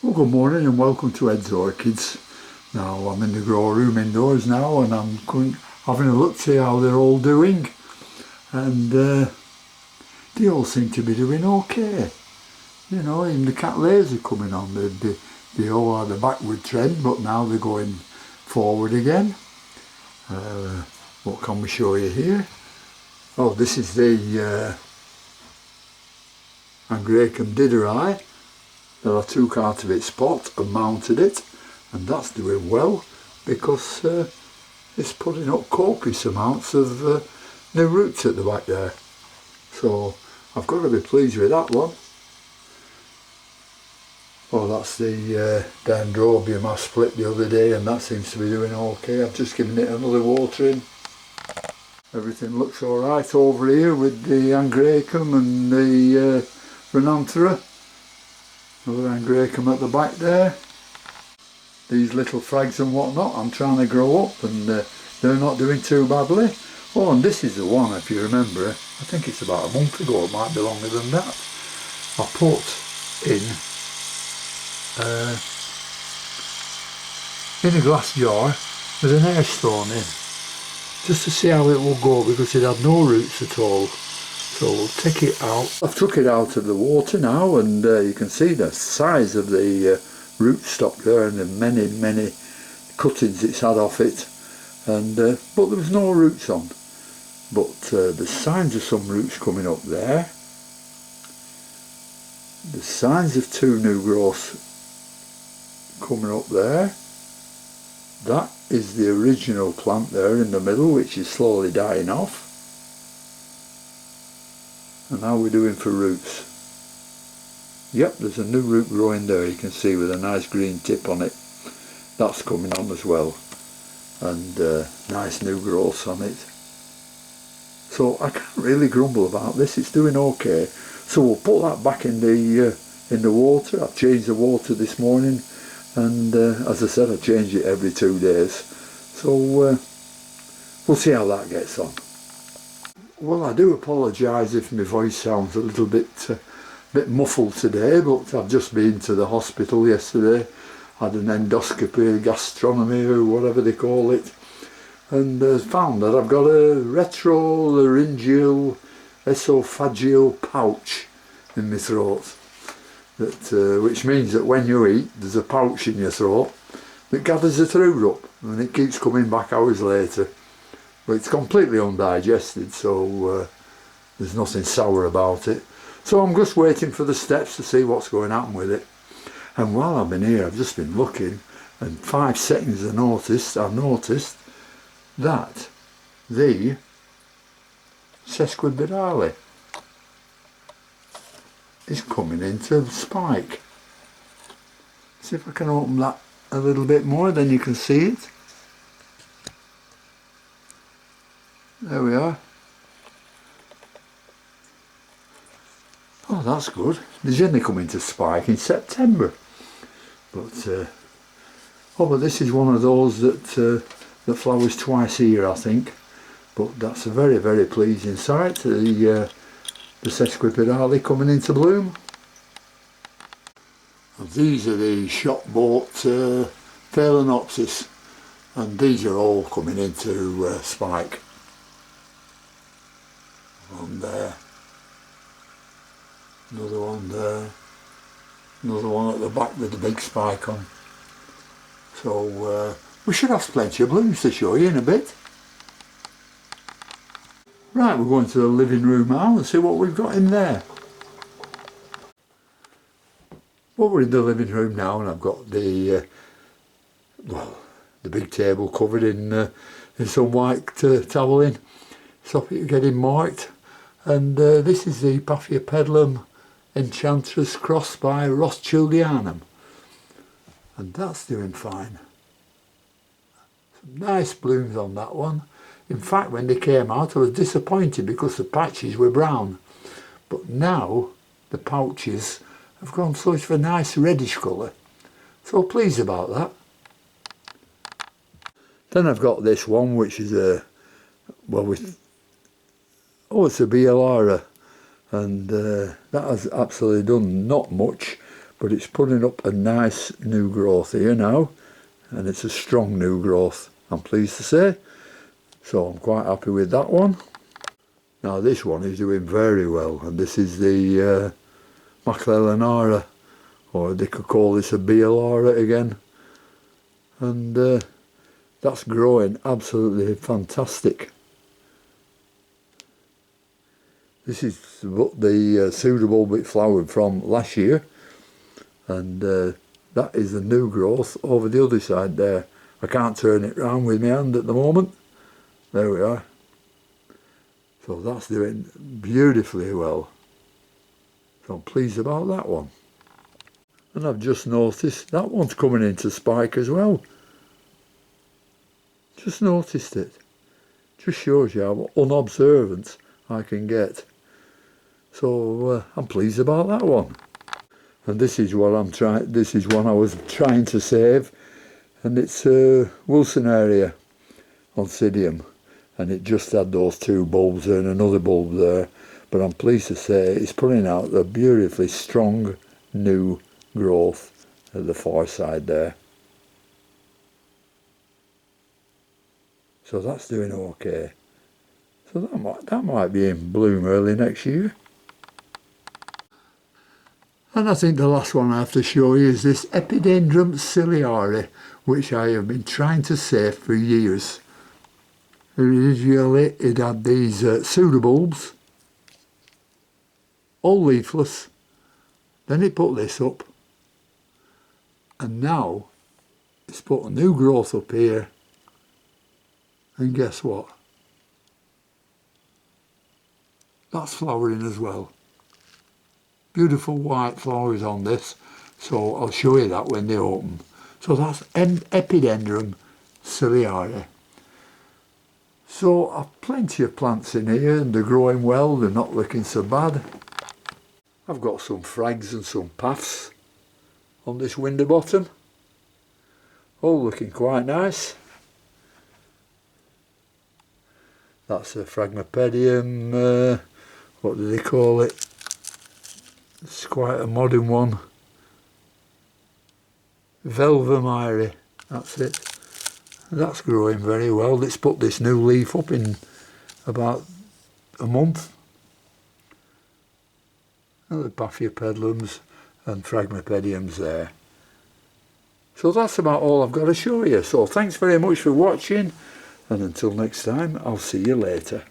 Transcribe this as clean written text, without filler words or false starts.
Well, good morning and welcome to Ed's Orchids. Now I'm in the grow room indoors now and I'm having a look to see how they're all doing, and they all seem to be doing okay. You know, even the cattleyas are coming on. They all had a backward trend, but now they're going forward again. What can we show you here? Oh, this is the Angraecum dideri that I took out of its pot and mounted it, and that's doing well because it's putting up copious amounts of new roots at the back there. So I've got to be pleased with that one. Oh, that's the Dendrobium I split the other day, and that seems to be doing okay. I've just given it another watering. Everything looks alright over here with the Angraecum and the Renanthera. Another Angraecum at the back there. These little frags and whatnot I'm trying to grow up, and they're not doing too badly. Oh, and this is the one, if you remember, I think it's about a month ago, it might be longer than that, I put in a glass jar with an air stone in, just to see how it will go, because it had no roots at all. So we'll take it out. I've took it out of the water now, and you can see the size of the rootstock there and the many cuttings it's had off it, and but there was no roots on. But there's signs of some roots coming up there. There's signs of two new growths coming up there. That is the original plant there in the middle, which is slowly dying off. And how we're doing for roots. Yep, there's a new root growing there, you can see, with a nice green tip on it. That's coming on as well, and nice new growths on it. So I can't really grumble about this, it's doing okay. So we'll put that back in the water. I've changed the water this morning, and as I said, I change it every 2 days. So we'll see how that gets on. Well, I do apologise if my voice sounds a little bit muffled today, but I've just been to the hospital yesterday, had an endoscopy, gastronomy or whatever they call it, and found that I've got a retrolaryngeal esophageal pouch in my throat, that which means that when you eat there's a pouch in your throat that gathers the food up and it keeps coming back hours later. But it's completely undigested, so there's nothing sour about it. So I'm just waiting for the steps to see what's going to happen with it. And while I've been here, I've just been looking, and 5 seconds I noticed that the sesquipedale is coming into spike. See if I can open that a little bit more, then you can see it. There we are. Oh, that's good. They generally come into spike in September. But but this is one of those that flowers twice a year, I think. But that's a very pleasing sight. The sesquipedale coming into bloom. And these are the shop bought Phalaenopsis, and these are all coming into spike. One there, another one there, another one at the back with the big spike on. So we should have plenty of blooms to show you in a bit. Right, we're going to the living room now and see what we've got in there. Well, we're in the living room now, and I've got the the big table covered in some white toweling, stop it getting marked. And this is the Paphiopedilum enchantress crossed by Rothschildianum, and that's doing fine. Some nice blooms on that one. In fact, when they came out I was disappointed because the patches were brown, but now the pouches have gone such a nice reddish colour, so pleased about that. Then I've got this one, which is it's a Bialara, and that has absolutely done not much, but it's putting up a nice new growth here now, and it's a strong new growth, I'm pleased to say. So I'm quite happy with that one. Now this one is doing very well, and this is the Maclelanara, or they could call this a Bialara again, and that's growing absolutely fantastic. This is what the pseudobulb it flowered from last year, and that is the new growth over the other side there. I can't turn it round with my hand at the moment. There we are. So that's doing beautifully well. So I'm pleased about that one. And I've just noticed that one's coming into spike as well. Just noticed it. Just shows you how unobservant I can get. So I'm pleased about that one. And this is what I'm trying. This is one I was trying to save, and it's Wilsonaria Oncidium, and it just had those two bulbs there and another bulb there. But I'm pleased to say it's putting out a beautifully strong new growth at the far side there. So that's doing okay. So that might be in bloom early next year. And I think the last one I have to show you is this Epidendrum ciliare, which I have been trying to save for years. Originally it had these pseudobulbs, all leafless, then it put this up, and now it's put a new growth up here, and guess what? That's flowering as well. Beautiful white flowers on this, so I'll show you that when they open. So that's Epidendrum ciliare. So I've plenty of plants in here, and they're growing well, they're not looking so bad. I've got some frags and some paths on this window bottom, all looking quite nice. That's a Phragmipedium, what do they call it? It's quite a modern one. Velvamyre, that's it. That's growing very well. It's put this new leaf up in about a month. And the Paphiopedilums and Phragmipediums there. So that's about all I've got to show you. So thanks very much for watching, and until next time, I'll see you later.